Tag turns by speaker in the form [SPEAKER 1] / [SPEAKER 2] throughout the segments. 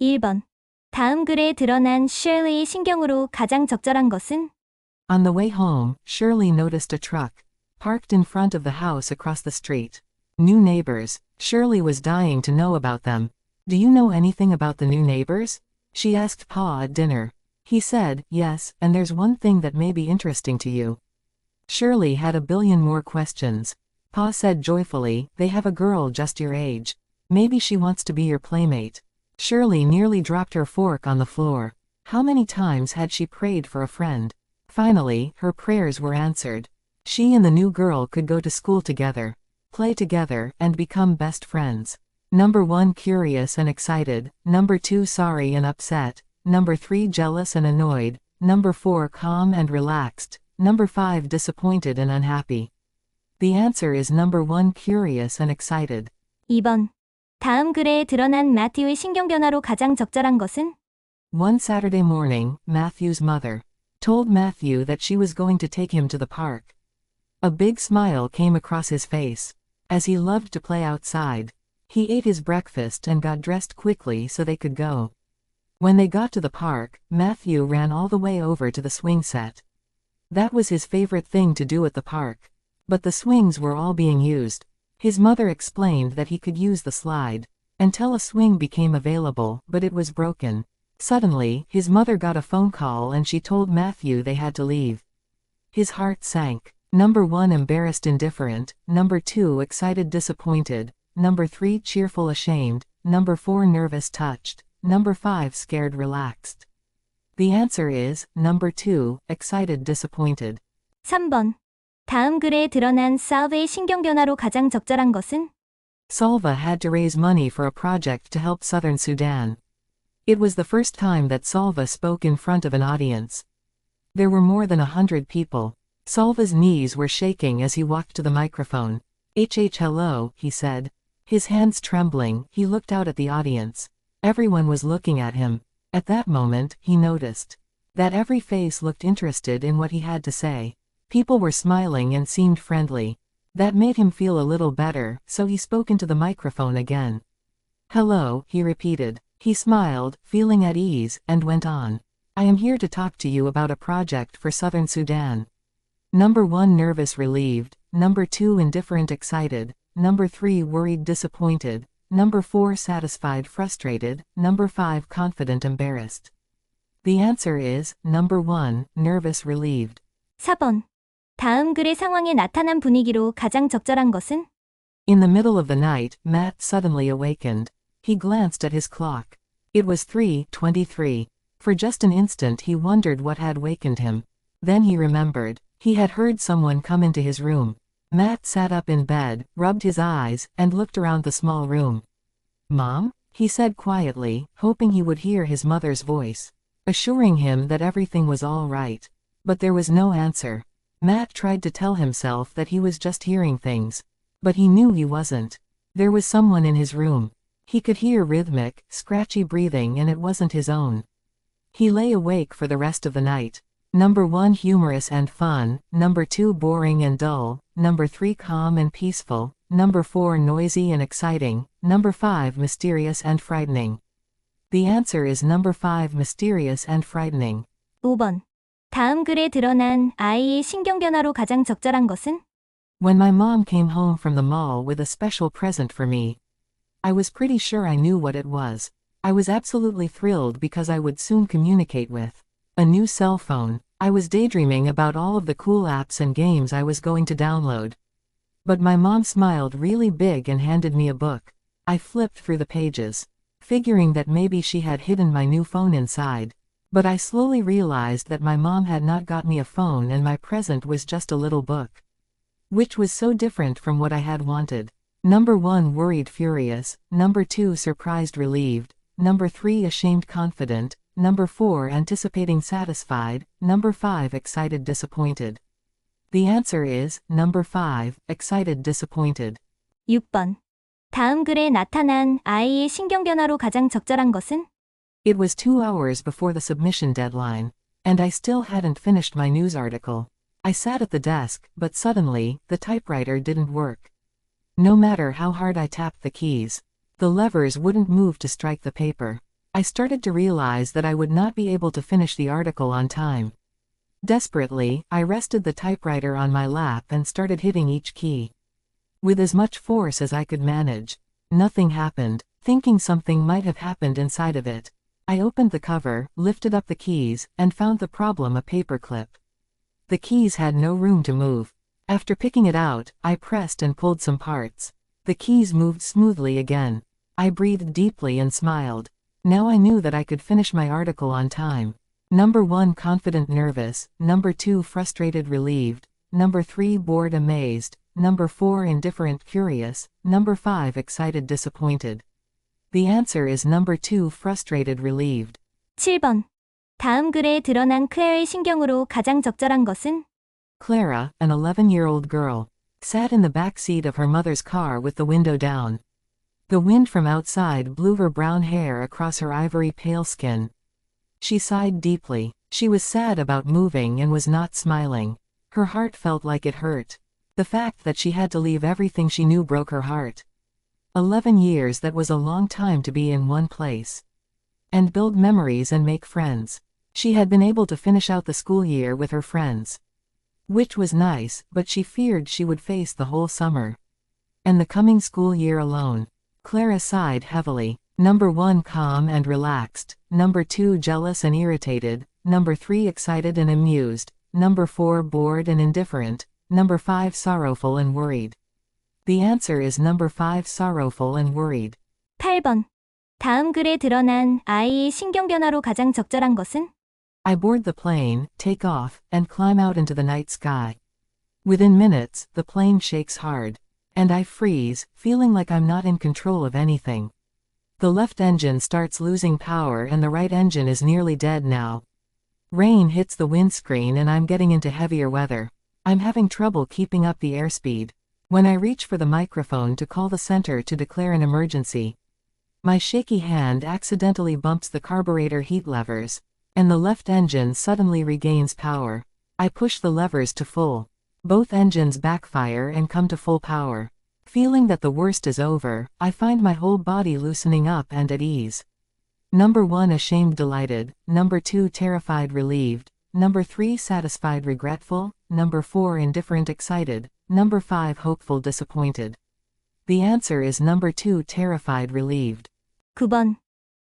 [SPEAKER 1] 1번. 다음 글에 드러난 Shirley의 신경으로 가장 적절한 것은?
[SPEAKER 2] On the way home, Shirley noticed a truck parked in front of the house across the street. New neighbors. Shirley was dying to know about them. Do you know anything about the new neighbors? She asked Pa at dinner. He said, yes, and there's one thing that may be interesting to you. Shirley had a billion more questions. Pa said joyfully, they have a girl just your age. Maybe she wants to be your playmate. Shirley nearly dropped her fork on the floor. How many times had she prayed for a friend? Finally, her prayers were answered. She and the new girl could go to school together, play together, and become best friends. Number 1 curious and excited, number 2 sorry and upset, number 3 jealous and annoyed, number 4 calm and relaxed, number 5 disappointed and unhappy. The answer is number 1 curious and excited.
[SPEAKER 1] 2번. 다음 글에 드러난 마티의 신경 변화로 가장 적절한 것은?
[SPEAKER 2] One Saturday morning, Matthew's mother told Matthew that she was going to take him to the park. A big smile came across his face, as he loved to play outside. He ate his breakfast and got dressed quickly so they could go. When they got to the park, Matthew ran all the way over to the swing set. That was his favorite thing to do at the park. But the swings were all being used. His mother explained that he could use the slide until a swing became available, but it was broken. Suddenly, his mother got a phone call and she told Matthew they had to leave. His heart sank. Number 1 embarrassed indifferent, number 2 excited disappointed, number 3 cheerful ashamed, number 4 nervous touched, number 5 scared relaxed. The answer is number 2, excited disappointed.
[SPEAKER 1] 3번. 다음 글에 드러난 Salve의 신경 변화로 가장 적절한 것은?
[SPEAKER 2] Salva had to raise money for a project to help Southern Sudan. It was the first time that Salva spoke in front of an audience. There were more than 100 people. Salva's knees were shaking as he walked to the microphone. Hello, he said. His hands trembling, he looked out at the audience. Everyone was looking at him. At that moment, he noticed that every face looked interested in what he had to say. People were smiling and seemed friendly. That made him feel a little better, so he spoke into the microphone again. Hello, he repeated. He smiled, feeling at ease, and went on. I am here to talk to you about a project for Southern Sudan. Number 1 nervous relieved, number 2 indifferent excited, number 3 worried disappointed, number 4 satisfied frustrated, number 5 confident embarrassed. The answer is number 1 nervous relieved.
[SPEAKER 1] 4번. 다음 글의 상황에 나타난 분위기로 가장 적절한 것은?
[SPEAKER 2] In the middle of the night, Matt suddenly awakened. He glanced at his clock. It was 3:23. For just an instant he wondered what had wakened him. Then he remembered. He had heard someone come into his room. Matt sat up in bed, rubbed his eyes, and looked around the small room. Mom? He said quietly, hoping he would hear his mother's voice, assuring him that everything was all right. But there was no answer. Matt tried to tell himself that he was just hearing things. But he knew he wasn't. There was someone in his room. He could hear rhythmic, scratchy breathing and it wasn't his own. He lay awake for the rest of the night. Number 1 humorous and fun, number 2 boring and dull, number 3 calm and peaceful, number 4 noisy and exciting, number 5 mysterious and frightening. The answer is number 5 mysterious and frightening.
[SPEAKER 1] 5번. 다음 글에 드러난 아이의 신경 변화로 가장 적절한 것은?
[SPEAKER 2] When my mom came home from the mall with a special present for me, I was pretty sure I knew what it was. I was absolutely thrilled because I would soon communicate with a new cell phone. I was daydreaming about all of the cool apps and games I was going to download. But my mom smiled really big and handed me a book. I flipped through the pages, figuring that maybe she had hidden my new phone inside. But I slowly realized that my mom had not got me a phone and my present was just a little book. Which was so different from what I had wanted. Number 1 worried furious, number 2 surprised relieved, number 3 ashamed confident, number 4 anticipating satisfied, number 5 excited disappointed. The answer is number 5, excited disappointed.
[SPEAKER 1] 6번. 다음 글에 나타난 아이의 신경 변화로 가장 적절한 것은?
[SPEAKER 2] It was 2 hours before the submission deadline, and I still hadn't finished my news article. I sat at the desk, but suddenly, the typewriter didn't work. No matter how hard I tapped the keys, the levers wouldn't move to strike the paper. I started to realize that I would not be able to finish the article on time. Desperately, I rested the typewriter on my lap and started hitting each key. With as much force as I could manage. Nothing happened, thinking something might have happened inside of it. I opened the cover, lifted up the keys, and found the problem: a paperclip. The keys had no room to move. After picking it out, I pressed and pulled some parts. The keys moved smoothly again. I breathed deeply and smiled. Now I knew that I could finish my article on time. Number 1, confident nervous. Number 2, frustrated relieved. Number 3, bored amazed. Number 4, indifferent curious. Number 5, excited disappointed. The answer is number 2, frustrated relieved.
[SPEAKER 1] 7번. 다음 글에 드러난 클레어의 신경으로 가장 적절한 것은?
[SPEAKER 2] Clara, an 11-year-old girl, sat in the back seat of her mother's car with the window down. The wind from outside blew her brown hair across her ivory pale skin. She sighed deeply. She was sad about moving and was not smiling. Her heart felt like it hurt. The fact that she had to leave everything she knew broke her heart. 11 years, that was a long time to be in one place. And build memories and make friends. She had been able to finish out the school year with her friends. Which was nice, but she feared she would face the whole summer. And the coming school year alone. Clara sighed heavily. Number 1, calm and relaxed. Number 2, jealous and irritated. Number 3, excited and amused. Number 4, bored and indifferent. Number 5, sorrowful and worried. The answer is number 5, sorrowful and worried.
[SPEAKER 1] 8번. 다음 글에 드러난 아이의 신경 변화로 가장 적절한 것은?
[SPEAKER 2] I board the plane, take off, and climb out into the night sky. Within minutes, the plane shakes hard. And I freeze, feeling like I'm not in control of anything. The left engine starts losing power and the right engine is nearly dead now. Rain hits the windscreen and I'm getting into heavier weather. I'm having trouble keeping up the airspeed. When I reach for the microphone to call the center to declare an emergency, my shaky hand accidentally bumps the carburetor heat levers, and the left engine suddenly regains power. I push the levers to full. Both engines backfire and come to full power. Feeling that the worst is over, I find my whole body loosening up and at ease. Number 1, ashamed delighted. Number 2, terrified relieved. Number 3, satisfied regretful. Number 4, indifferent excited. Number 5, hopeful disappointed. The answer is number 2, terrified relieved.
[SPEAKER 1] 9번.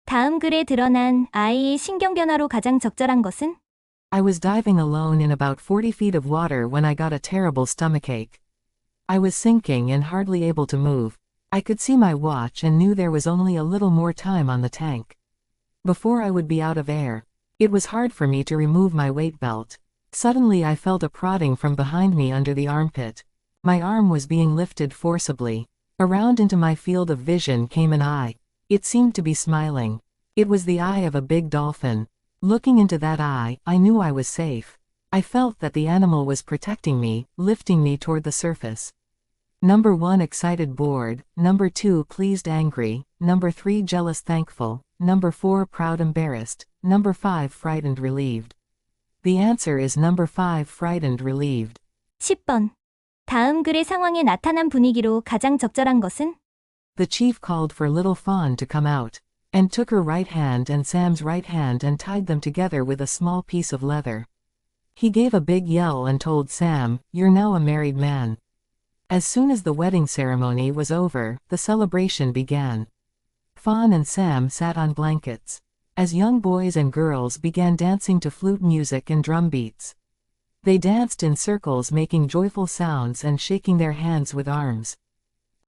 [SPEAKER 1] 다음 글에 드러난 아이의 신경 변화로 가장 적절한 것은?
[SPEAKER 2] I was diving alone in about 40 feet of water when I got a terrible stomachache. I was sinking and hardly able to move. I could see my watch and knew there was only a little more time on the tank before I would be out of air. It was hard for me to remove my weight belt. Suddenly I felt a prodding from behind me under the armpit. My arm was being lifted forcibly. Around into my field of vision came an eye. It seemed to be smiling. It was the eye of a big dolphin. Looking into that eye, I knew I was safe. I felt that the animal was protecting me, lifting me toward the surface. Number 1, excited bored. Number 2, pleased angry. Number 3, jealous thankful. Number 4, proud embarrassed. Number 5, frightened relieved. The answer is number 5, frightened relieved.
[SPEAKER 1] 10번. 다음 글의 상황에 나타난 분위기로 가장 적절한 것은?
[SPEAKER 2] The chief called for little Fawn to come out, and took her right hand and Sam's right hand and tied them together with a small piece of leather. He gave a big yell and told Sam, "You're now a married man." As soon as the wedding ceremony was over, the celebration began. Fawn and Sam sat on blankets, as young boys and girls began dancing to flute music and drum beats. They danced in circles, making joyful sounds and shaking their hands with arms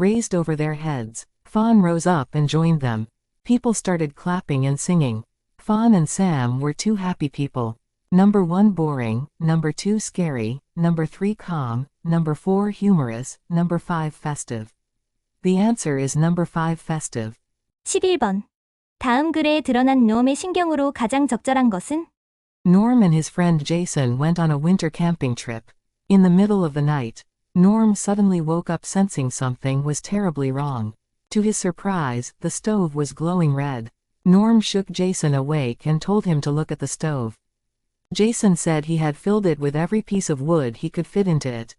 [SPEAKER 2] raised over their heads. Fawn rose up and joined them. People started clapping and singing. Fawn and Sam were two happy people. Number 1, boring. Number 2, scary. Number 3, calm. Number 4, humorous. Number 5, festive. The answer is number 5, festive.
[SPEAKER 1] 11번. 다음 글에 드러난 놈의 신경으로 가장 적절한 것은?
[SPEAKER 2] Norm and his friend Jason went on a winter camping trip. In the middle of the night, Norm suddenly woke up sensing something was terribly wrong. To his surprise, the stove was glowing red. Norm shook Jason awake and told him to look at the stove. Jason said he had filled it with every piece of wood he could fit into it.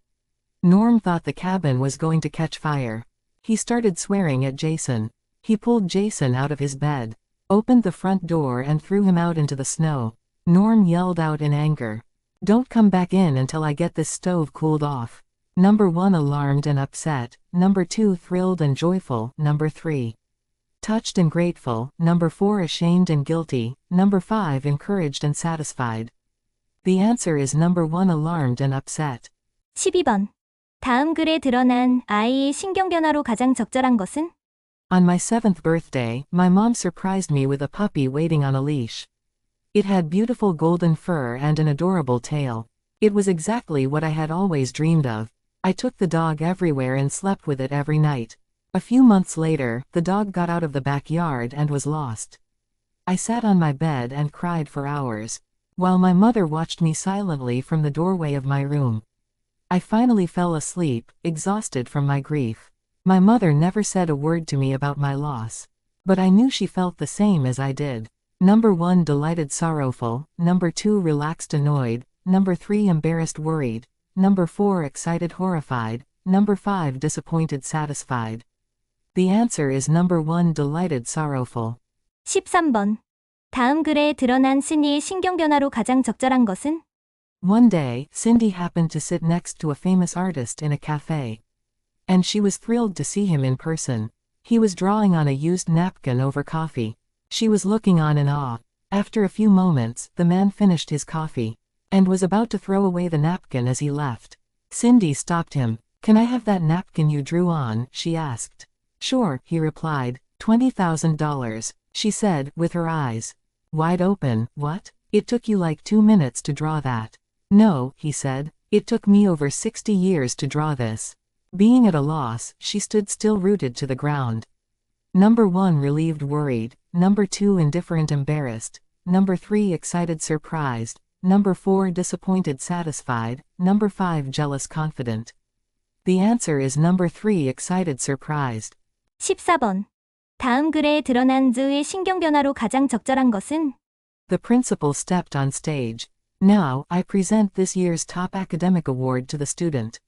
[SPEAKER 2] Norm thought the cabin was going to catch fire. He started swearing at Jason. He pulled Jason out of his bed. opened the front door and threw him out into the snow. Norm yelled out in anger. Don't come back in until I get this stove cooled off. Number 1 alarmed and upset, number 2 thrilled and joyful, number 3 touched and grateful, number 4 ashamed and guilty, number 5 encouraged and satisfied. The answer is number 1 alarmed and upset.
[SPEAKER 1] 12번. 다음 글에 드러난 아이의 신경 변화로 가장 적절한 것은?
[SPEAKER 2] On my 7th birthday, my mom surprised me with a puppy waiting on a leash. It had beautiful golden fur and an adorable tail. It was exactly what I had always dreamed of. I took the dog everywhere and slept with it every night. A few months later, the dog got out of the backyard and was lost. I sat on my bed and cried for hours, while my mother watched me silently from the doorway of my room. I finally fell asleep, exhausted from my grief. My mother never said a word to me about my loss, but I knew she felt the same as I did. Number 1 delighted sorrowful, number 2 relaxed annoyed, number 3 embarrassed worried, number 4 excited horrified, number 5 disappointed satisfied. The answer is number 1 delighted sorrowful.
[SPEAKER 1] 13번. 다음 글에 드러난 신이의 신경 변화로 가장 적절한 것은?
[SPEAKER 2] One day, Cindy happened to sit next to a famous artist in a cafe. And she was thrilled to see him in person. He was drawing on a used napkin over coffee. She was looking on in awe. After a few moments, the man finished his coffee and was about to throw away the napkin as he left. Cindy stopped him. "Can I have that napkin you drew on?" she asked. "Sure," he replied. $20,000, she said, with her eyes wide open. "What? It took you like 2 minutes to draw that." "No," he said. "It took me over 60 years to draw this." Being at a loss, she stood still rooted to the ground. Number 1 relieved worried, number 2 indifferent embarrassed, number 3 excited surprised, number 4 disappointed satisfied, number 5 jealous confident. The answer is number 3 excited surprised.
[SPEAKER 1] 14번. 다음 글에 드러난 즈의 신경 변화로 가장 적절한 것은?
[SPEAKER 2] The principal stepped on stage. "Now, I present this year's top academic award to the student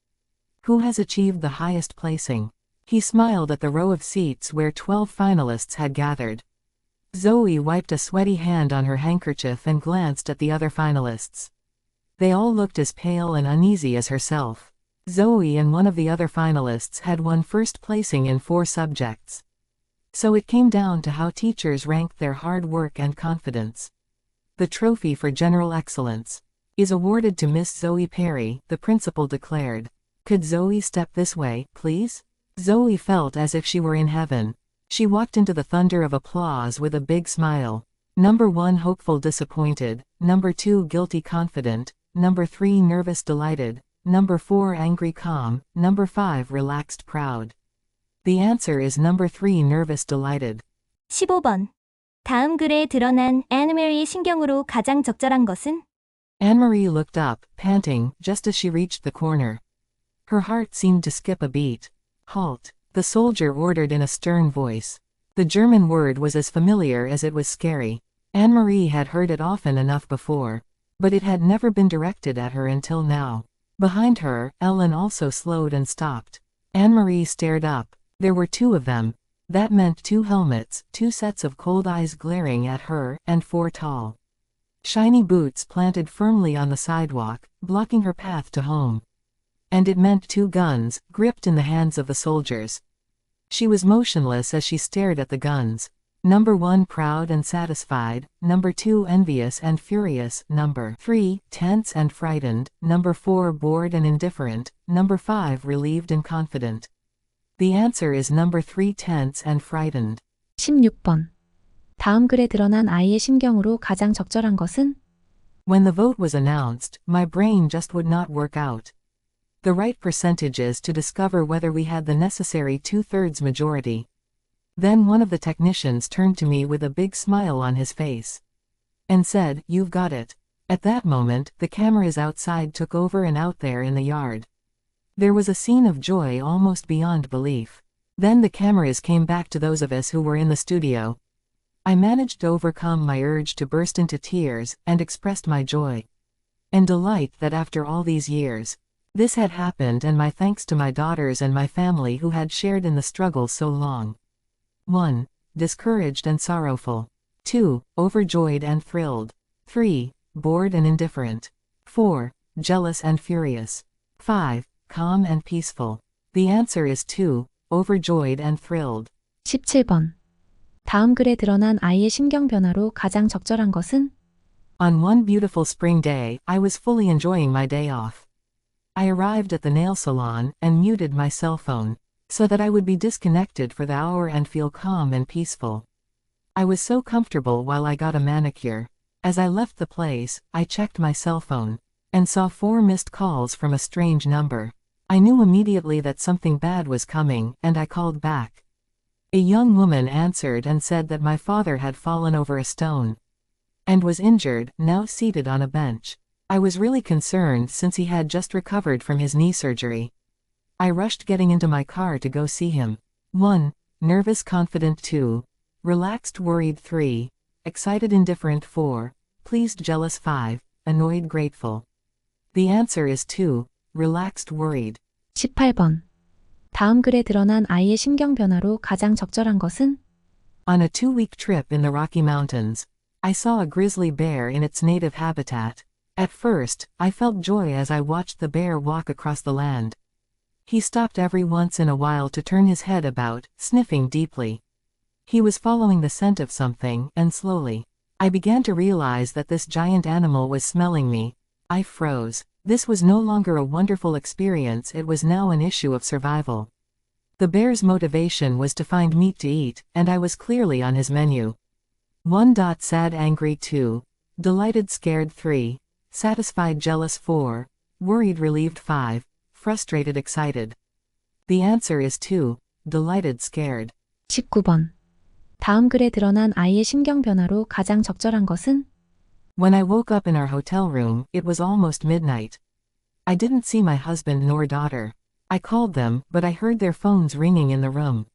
[SPEAKER 2] who has achieved the highest placing." He smiled at the row of seats where 12 finalists had gathered. Zoe wiped a sweaty hand on her handkerchief and glanced at the other finalists. They all looked as pale and uneasy as herself. Zoe and one of the other finalists had won first placing in 4 subjects. So it came down to how teachers ranked their hard work and confidence. The trophy for general excellence is awarded to Miss Zoe Perry, the principal declared. "Could Zoe step this way, please?" Zoe felt as if she were in heaven. She walked into the thunder of applause with a big smile. Number 1 hopeful disappointed, number 2 guilty confident, number 3 nervous delighted, number 4 angry calm, number 5 relaxed proud. The answer is number 3 nervous delighted.
[SPEAKER 1] 15번. 다음 글에 드러난 Anne-Marie의 신경으로 가장 적절한 것은?
[SPEAKER 2] Anne-Marie looked up, panting, just as she reached the corner. Her heart seemed to skip a beat. "Halt," the soldier ordered in a stern voice. The German word was as familiar as it was scary. Anne-Marie had heard it often enough before, but it had never been directed at her until now. Behind her, Ellen also slowed and stopped. Anne-Marie stared up. There were 2 of them. That meant 2 helmets, 2 sets of cold eyes glaring at her, and 4 tall, shiny boots planted firmly on the sidewalk, blocking her path to home. And it meant 2 guns, gripped in the hands of the soldiers. She was motionless as she stared at the guns. Number 1 proud and satisfied, number 2 envious and furious, number 3 tense and frightened, number 4 bored and indifferent, number 5 relieved and confident. The answer is number 3 tense and frightened.
[SPEAKER 3] 16번. 다음 글에 드러난 아이의 심경으로 가장 적절한 것은?
[SPEAKER 2] When the vote was announced, my brain just would not work out the right percentages to discover whether we had the necessary 2/3 majority. Then one of the technicians turned to me with a big smile on his face and said, "You've got it." At that moment, the cameras outside took over and out there in the yard there was a scene of joy almost beyond belief. Then the cameras came back to those of us who were in the studio. I managed to overcome my urge to burst into tears, and expressed my joy and delight that after all these years, this had happened, and my thanks to my daughters and my family who had shared in the struggle so long. 1. Discouraged and sorrowful. 2. Overjoyed and thrilled. 3. Bored and indifferent. 4. Jealous and furious. 5. Calm and peaceful. The answer is 2. Overjoyed and thrilled.
[SPEAKER 3] 17번. 다음 글에 드러난 아이의 심경 변화로 가장 적절한 것은?
[SPEAKER 2] On one beautiful spring day, I was fully enjoying my day off. I arrived at the nail salon and muted my cell phone, so that I would be disconnected for the hour and feel calm and peaceful. I was so comfortable while I got a manicure. As I left the place, I checked my cell phone, and saw 4 missed calls from a strange number. I knew immediately that something bad was coming, and I called back. A young woman answered and said that my father had fallen over a stone and was injured, now seated on a bench. I was really concerned since he had just recovered from his knee surgery. I rushed getting into my car to go see him. 1. Nervous confident. 2. Relaxed worried. 3. Excited indifferent. 4. Pleased jealous. 5. Annoyed grateful. The answer is 2. Relaxed worried.
[SPEAKER 3] 18번. 다음 글에 드러난 아이의 심경 변화로 가장 적절한 것은?
[SPEAKER 2] On a 2-week trip in the Rocky Mountains, I saw a grizzly bear in its native habitat. At first, I felt joy as I watched the bear walk across the land. He stopped every once in a while to turn his head about, sniffing deeply. He was following the scent of something, and slowly, I began to realize that this giant animal was smelling me. I froze. This was no longer a wonderful experience, it was now an issue of survival. The bear's motivation was to find meat to eat, and I was clearly on his menu. 1. Sad angry. 2. Delighted scared. 3. Satisfied jealous. 4. Worried relieved. 5. Frustrated excited. The answer is 2. Delighted scared.
[SPEAKER 3] 19번. 다음 글에 드러난 아이의 심경 변화로 가장 적절한 것은?
[SPEAKER 2] When I woke up in our hotel room, it was almost midnight. I didn't see my husband nor daughter. I called them, but I heard their phones ringing in the room.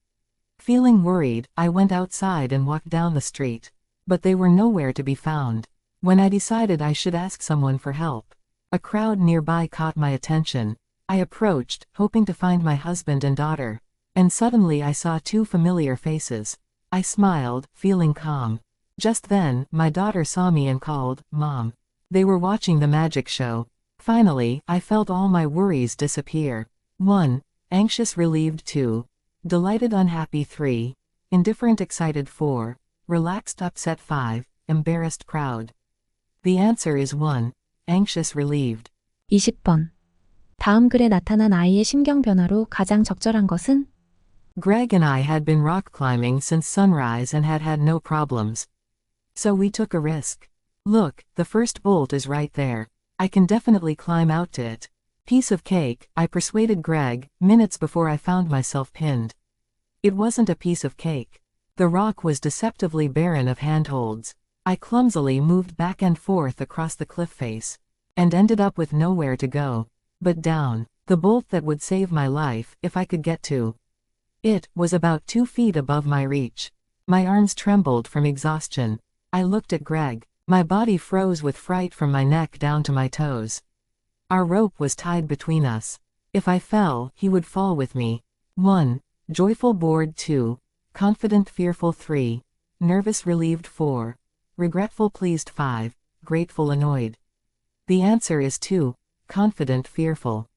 [SPEAKER 2] Feeling worried, I went outside and walked down the street. But they were nowhere to be found. When I decided I should ask someone for help, a crowd nearby caught my attention. I approached, hoping to find my husband and daughter. And suddenly I saw 2 familiar faces. I smiled, feeling calm. Just then, my daughter saw me and called, "Mom." They were watching the magic show. Finally, I felt all my worries disappear. 1. Anxious relieved. 2. Delighted unhappy. 3. Indifferent excited. 4. Relaxed upset. 5. Embarrassed proud. The answer is 1. Anxious relieved.
[SPEAKER 3] 20번. 다음 글에 나타난 아이의 심경 변화로 가장 적절한 것은?
[SPEAKER 2] Greg and I had been rock climbing since sunrise and had had no problems. So we took a risk. Look, the first bolt is right there. I can definitely climb out to it. Piece of cake, I persuaded Greg, minutes before I found myself pinned. It wasn't a piece of cake. The rock was deceptively barren of handholds. I clumsily moved back and forth across the cliff face, and ended up with nowhere to go but down. The bolt that would save my life, if I could get to it, was about 2 feet above my reach. My arms trembled from exhaustion. I looked at Greg. My body froze with fright from my neck down to my toes. Our rope was tied between us. If I fell, he would fall with me. 1. Joyful bored. 2. Confident fearful. 3. Nervous relieved. 4. Regretful pleased. 5. Grateful annoyed. The answer is 2. Confident fearful.